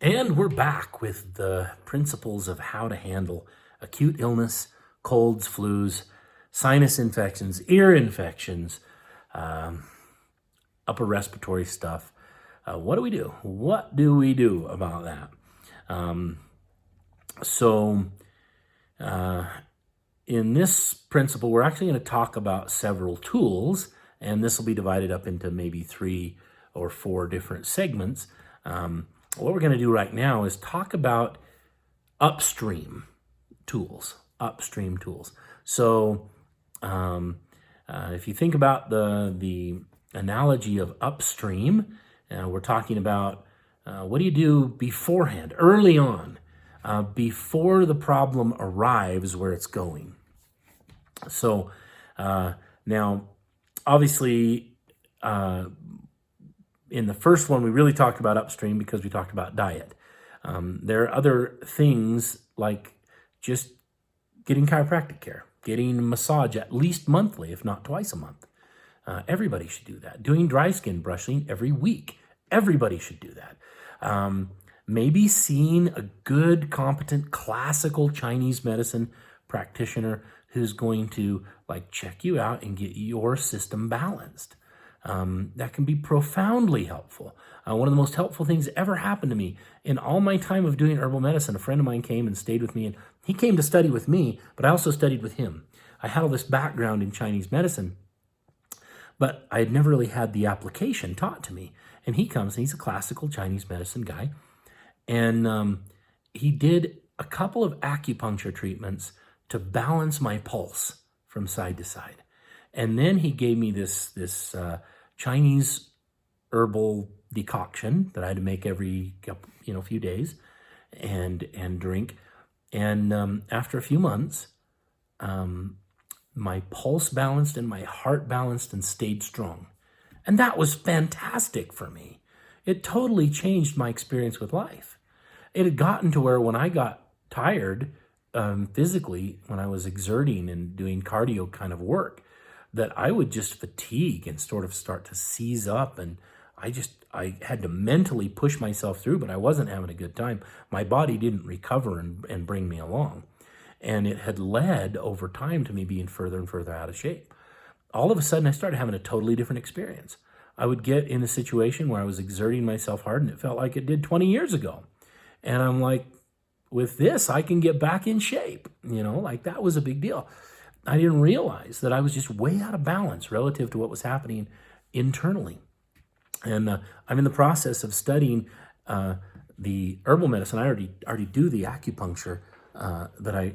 And we're back with the principles of how to handle acute illness, colds, flus, sinus infections, ear infections, upper respiratory stuff. What do we do? What do we do about that? In this principle, we're actually going to talk about several tools, and this will be divided up into maybe 3 or 4 different segments. What we're going to do right now is talk about upstream tools. Upstream tools. So if you think about the analogy of upstream, we're talking about what do you do beforehand, early on, before the problem arrives where it's going. So now, obviously, in the first one, we really talked about upstream because we talked about diet. There are other things like just getting chiropractic care, getting massage at least monthly, if not twice a month. Everybody should do that. Doing dry skin brushing every week. Everybody should do that. Maybe seeing a good, competent, classical Chinese medicine practitioner who's going to check you out and get your system balanced. That can be profoundly helpful. One of the most helpful things that ever happened to me in all my time of doing herbal medicine, a friend of mine came and stayed with me, and he came to study with me, but I also studied with him. I had all this background in Chinese medicine, but I had never really had the application taught to me. And he comes, and he's a classical Chinese medicine guy, and he did a couple of acupuncture treatments to balance my pulse from side to side. And then he gave me this Chinese herbal decoction that I had to make every few days and drink. And after a few months, my pulse balanced and my heart balanced and stayed strong. And that was fantastic for me. It totally changed my experience with life. It had gotten to where when I got tired physically, when I was exerting and doing cardio kind of work, that I would just fatigue and sort of start to seize up. And I had to mentally push myself through, but I wasn't having a good time. My body didn't recover and bring me along. And it had led over time to me being further and further out of shape. All of a sudden, I started having a totally different experience. I would get in a situation where I was exerting myself hard, and it felt like it did 20 years ago. And I'm like, with this, I can get back in shape. That was a big deal. I didn't realize that I was just way out of balance relative to what was happening internally. And I'm in the process of studying the herbal medicine. I already do the acupuncture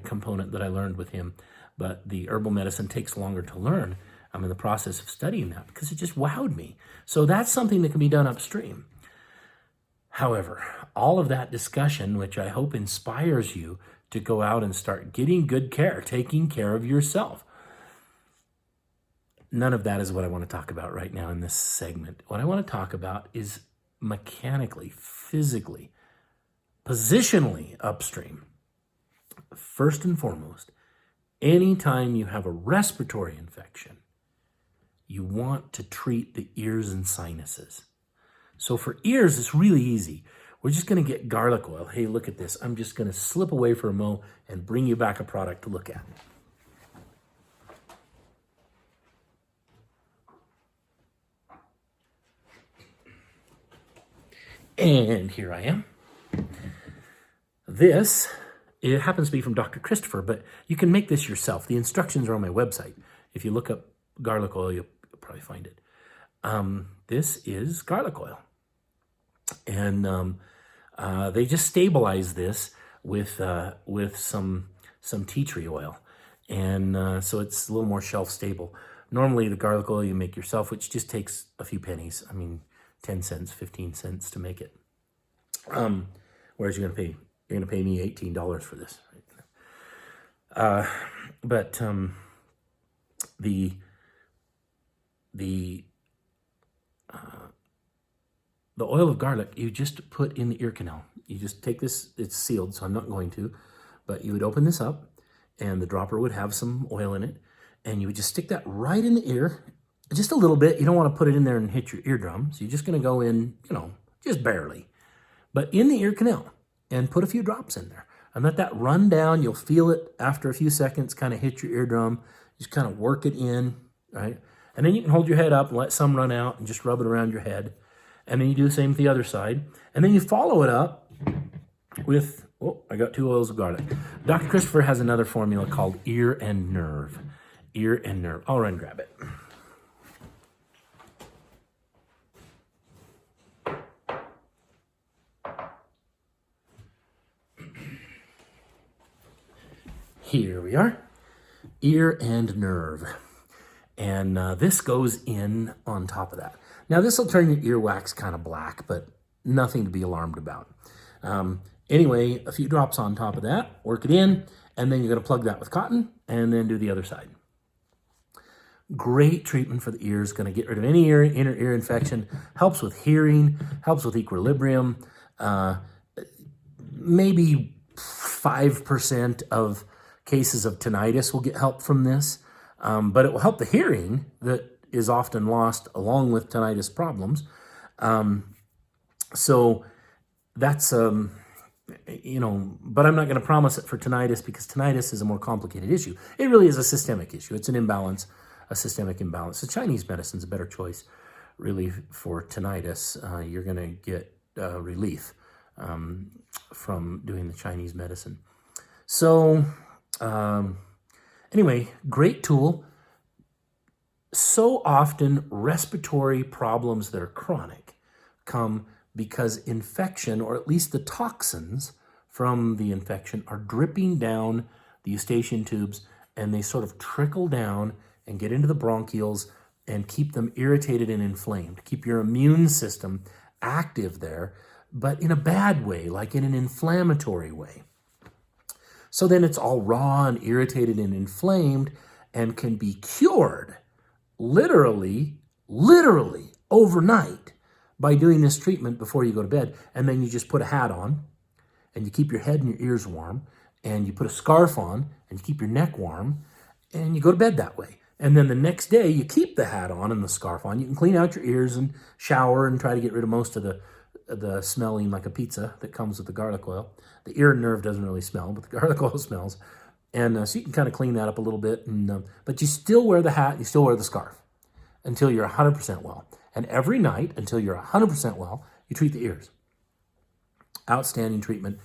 component that I learned with him, but the herbal medicine takes longer to learn. I'm in the process of studying that because it just wowed me. So that's something that can be done upstream. However, all of that discussion, which I hope inspires you to go out and start getting good care, taking care of yourself. None of that is what I want to talk about right now in this segment. What I want to talk about is mechanically, physically, positionally upstream. First and foremost, anytime you have a respiratory infection, you want to treat the ears and sinuses. So for ears, it's really easy. We're just going to get garlic oil. Hey, look at this. I'm just going to slip away for a mo and bring you back a product to look at. And here I am. It happens to be from Dr. Christopher, but you can make this yourself. The instructions are on my website. If you look up garlic oil, you'll probably find it. This is garlic oil. And they just stabilize this with some tea tree oil. And so it's a little more shelf stable. Normally the garlic oil you make yourself, which just takes a few pennies. 10 cents, 15 cents to make it. Whereas you're going to pay me $18 for this. But the oil of garlic, you just put in the ear canal. You just take this, it's sealed, so I'm not going to, but you would open this up and the dropper would have some oil in it, and you would just stick that right in the ear, just a little bit. You don't want to put it in there and hit your eardrum, so you're just going to go in, just barely. but in the ear canal, and put a few drops in there and let that run down. You'll feel it after a few seconds kind of hit your eardrum. Just kind of work it in, right? And then you can hold your head up and let some run out and just rub it around your head. And then you do the same with the other side. And then you follow it up with, oh, I got 2 oils of garlic. Dr. Christopher has another formula called Ear and Nerve. Ear and Nerve. I'll run and grab it. Here we are, Ear and Nerve. And this goes in on top of that. Now this will turn your earwax kind of black, but nothing to be alarmed about. Anyway, a few drops on top of that, work it in, and then you're gonna plug that with cotton and then do the other side. Great treatment for the ears, gonna get rid of any inner ear infection, helps with hearing, helps with equilibrium. Maybe 5% of cases of tinnitus will get help from this, but it will help the hearing that is often lost along with tinnitus problems. So that's, you know, but I'm not going to promise it for tinnitus because tinnitus is a more complicated issue. It really is a systemic issue. It's an imbalance, a systemic imbalance. The Chinese medicine is a better choice really for tinnitus. You're going to get relief from doing the Chinese medicine. So anyway, great tool. So often respiratory problems that are chronic come because infection, or at least the toxins from the infection, are dripping down the eustachian tubes, and they sort of trickle down and get into the bronchioles and keep them irritated and inflamed, keep your immune system active there, but in a bad way, like in an inflammatory way. So then it's all raw and irritated and inflamed and can be cured literally overnight by doing this treatment before you go to bed. And then you just put a hat on and you keep your head and your ears warm, and you put a scarf on and you keep your neck warm, and you go to bed that way. And then the next day you keep the hat on and the scarf on. You can clean out your ears and shower and try to get rid of most of the smelling like a pizza that comes with the garlic oil. The ear and nerve doesn't really smell, but the garlic oil smells. And so you can kind of clean that up a little bit. And, but you still wear the hat, you still wear the scarf until you're 100% well. And every night until you're 100% well, you treat the ears. Outstanding treatment,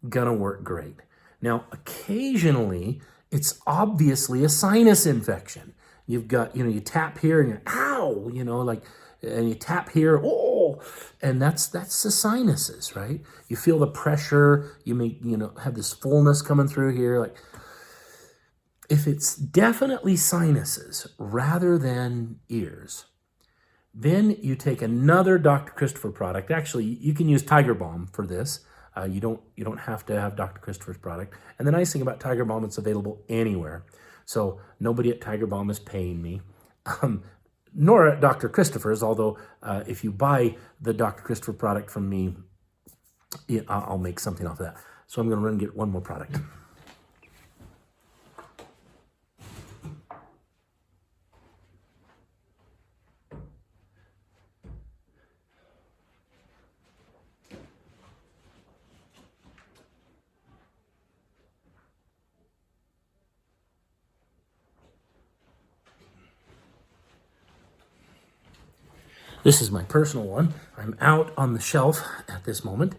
gonna work great. Now, occasionally, it's obviously a sinus infection. You've got, you tap here and you're, ow, and you tap here, oh, and that's the sinuses, right? You feel the pressure, you may, have this fullness coming through here. Like, if it's definitely sinuses rather than ears, then you take another Dr. Christopher product. Actually, you can use Tiger Balm for this. You don't have to have Dr. Christopher's product. And the nice thing about Tiger Balm, it's available anywhere. So nobody at Tiger Balm is paying me. Nor at Dr. Christopher's, although if you buy the Dr. Christopher product from me, I'll make something off of that. So I'm going to run and get one more product. This is my personal one. I'm out on the shelf at this moment,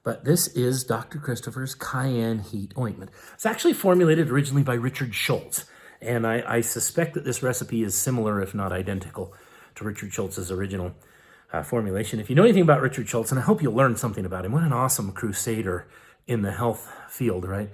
but this is Dr. Christopher's Cayenne Heat Ointment. It's actually formulated originally by Richard Schultz, and I suspect that this recipe is similar, if not identical, to Richard Schultz's original formulation. If you know anything about Richard Schultz, and I hope you'll learn something about him, what an awesome crusader in the health field, right?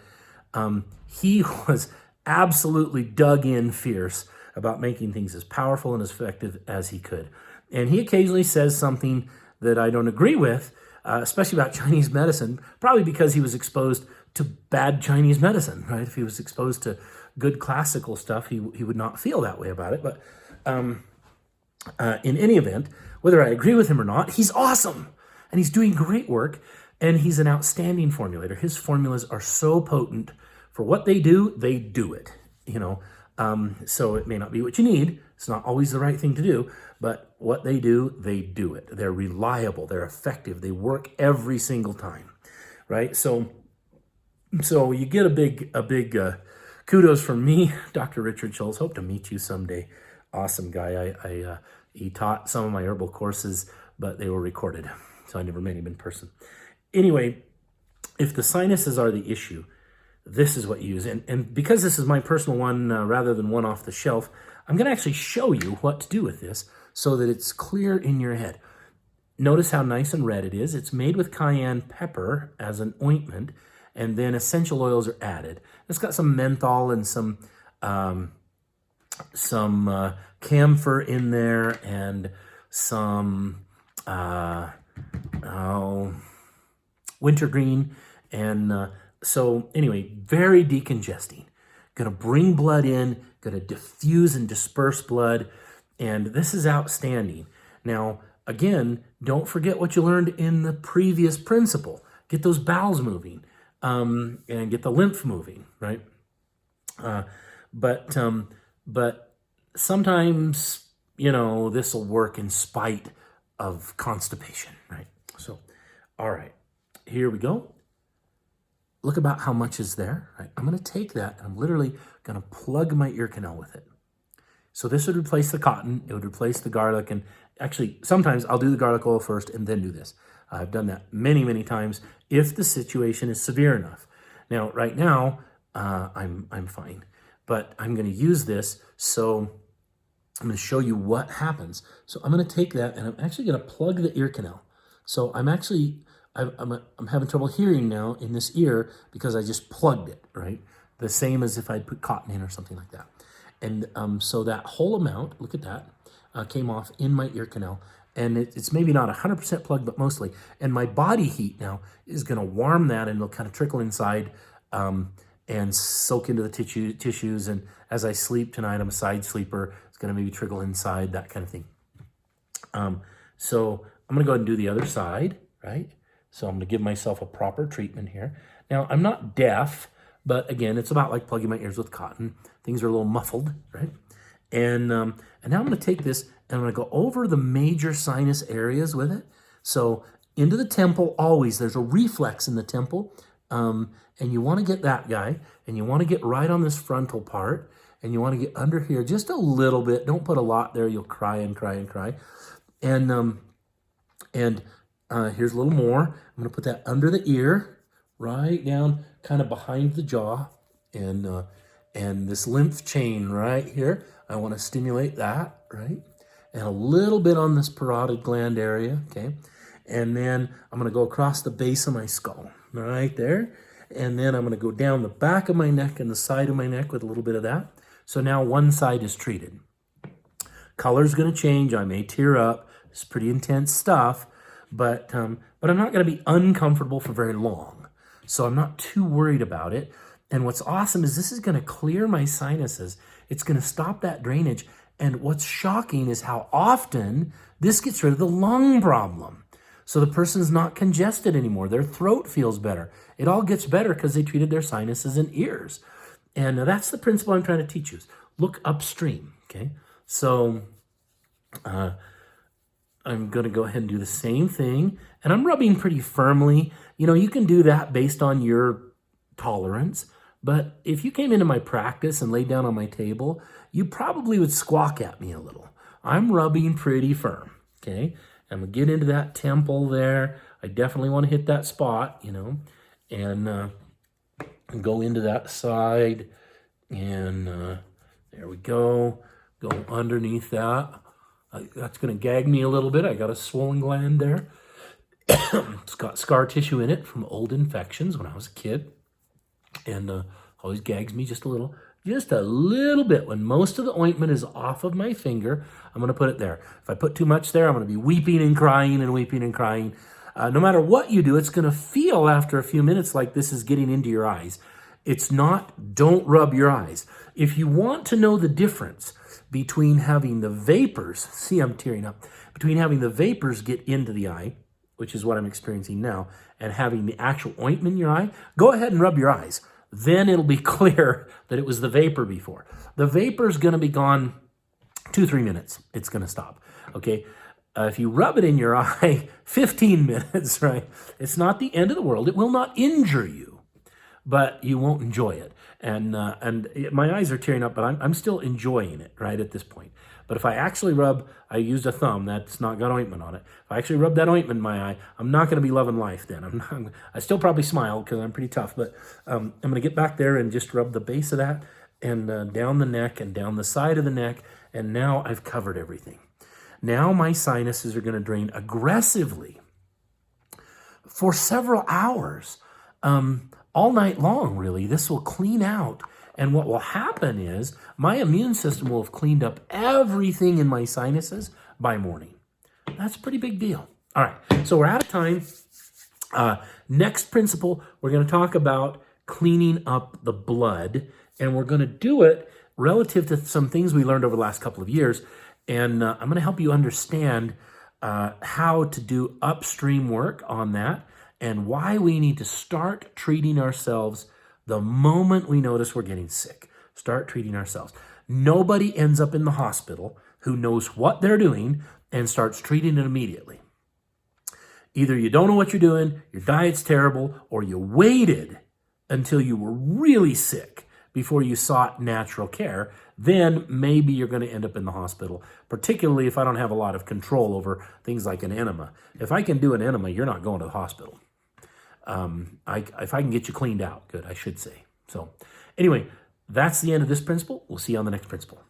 He was absolutely dug in fierce about making things as powerful and as effective as he could. And he occasionally says something that I don't agree with, especially about Chinese medicine, probably because he was exposed to bad Chinese medicine, right? If he was exposed to good classical stuff, he would not feel that way about it. But in any event, whether I agree with him or not, he's awesome. And he's doing great work. And he's an outstanding formulator. His formulas are so potent. For what they do it, So it may not be what you need. It's not always the right thing to do, but what they do it. They're reliable, they're effective, they work every single time, right? So you get a big kudos from me, Dr. Richard Schultz. Hope to meet you someday. Awesome guy. He taught some of my herbal courses, but they were recorded, so I never met him in person. Anyway, if the sinuses are the issue, this is what you use. And because this is my personal one, rather than one off the shelf, I'm going to actually show you what to do with this so that it's clear in your head. Notice how nice and red it is. It's made with cayenne pepper as an ointment, and then essential oils are added. It's got some menthol and some camphor in there, and some wintergreen. And so anyway, very decongesting. Going to bring blood in, going to diffuse and disperse blood, and this is outstanding. Now, again, don't forget what you learned in the previous principle. Get those bowels moving, and get the lymph moving, right? But sometimes, this will work in spite of constipation, right? So, all right, here we go. Look about how much is there, right? I'm going to take that and I'm literally going to plug my ear canal with it. So this would replace the cotton, it would replace the garlic, and actually sometimes I'll do the garlic oil first and then do this. I've done that many, many times if the situation is severe enough. Now, right now, I'm fine, but I'm going to use this, so I'm going to show you what happens. So I'm going to take that and I'm actually going to plug the ear canal. So I'm having trouble hearing now in this ear because I just plugged it, right? The same as if I'd put cotton in or something like that. And so that whole amount, look at that, came off in my ear canal. And it's maybe not 100% plugged, but mostly. And my body heat now is going to warm that, and it'll kind of trickle inside and soak into the tissues. And as I sleep tonight, I'm a side sleeper. It's going to maybe trickle inside, that kind of thing. So I'm going to go ahead and do the other side, right? So I'm going to give myself a proper treatment here. Now, I'm not deaf, but again, it's about like plugging my ears with cotton. Things are a little muffled, right? And now I'm going to take this and I'm going to go over the major sinus areas with it. So into the temple, always, there's a reflex in the temple. And you want to get that guy, and you want to get right on this frontal part, and you want to get under here just a little bit. Don't put a lot there. You'll cry and cry and cry. And here's a little more. I'm going to put that under the ear, right down, kind of behind the jaw, and this lymph chain right here. I want to stimulate that, right? And a little bit on this parotid gland area, okay? And then I'm going to go across the base of my skull, right there. And then I'm going to go down the back of my neck and the side of my neck with a little bit of that. So now one side is treated. Color's going to change. I may tear up. It's pretty intense stuff. But I'm not going to be uncomfortable for very long. So I'm not too worried about it. And what's awesome is this is going to clear my sinuses. It's going to stop that drainage. And what's shocking is how often this gets rid of the lung problem. So the person's not congested anymore. Their throat feels better. It all gets better because they treated their sinuses and ears. And that's the principle I'm trying to teach you. Look upstream, okay? So I'm going to go ahead and do the same thing. And I'm rubbing pretty firmly. You can do that based on your tolerance. But if you came into my practice and laid down on my table, you probably would squawk at me a little. I'm rubbing pretty firm, okay? I'm going to get into that temple there. I definitely want to hit that spot, and go into that side. And there we go. Go underneath that. That's going to gag me a little bit. I got a swollen gland there. It's got scar tissue in it from old infections when I was a kid. And always gags me just a little bit. When most of the ointment is off of my finger, I'm going to put it there. If I put too much there, I'm going to be weeping and crying and weeping and crying. No matter what you do, it's going to feel after a few minutes like this is getting into your eyes. It's not, don't rub your eyes. If you want to know the difference between having the vapors, see I'm tearing up, between having the vapors get into the eye, which is what I'm experiencing now, and having the actual ointment in your eye, go ahead and rub your eyes. Then it'll be clear that it was the vapor before. The vapor is going to be gone 2-3 minutes, it's going to stop. Okay. If you rub it in your eye, 15 minutes, right? It's not the end of the world. It will not injure you, but you won't enjoy it. And my eyes are tearing up, but I'm still enjoying it right at this point. But if I actually rub, I used a thumb that's not got ointment on it. If I actually rub that ointment in my eye, I'm not going to be loving life then. I still probably smile because I'm pretty tough, but I'm going to get back there and just rub the base of that and down the neck and down the side of the neck. And now I've covered everything. Now my sinuses are going to drain aggressively for several hours, all night long, really. This will clean out. And what will happen is my immune system will have cleaned up everything in my sinuses by morning. That's a pretty big deal. All right, so we're out of time. Next principle, we're going to talk about cleaning up the blood. And we're going to do it relative to some things we learned over the last couple of years. And I'm going to help you understand how to do upstream work on that and why we need to start treating ourselves the moment we notice we're getting sick. Start treating ourselves. Nobody ends up in the hospital who knows what they're doing and starts treating it immediately. Either you don't know what you're doing, your diet's terrible, or you waited until you were really sick before you sought natural care. Then maybe you're going to end up in the hospital, particularly if I don't have a lot of control over things like an enema. If I can do an enema, you're not going to the hospital. If I can get you cleaned out, good, I should say. So anyway, that's the end of this principle. We'll see you on the next principle.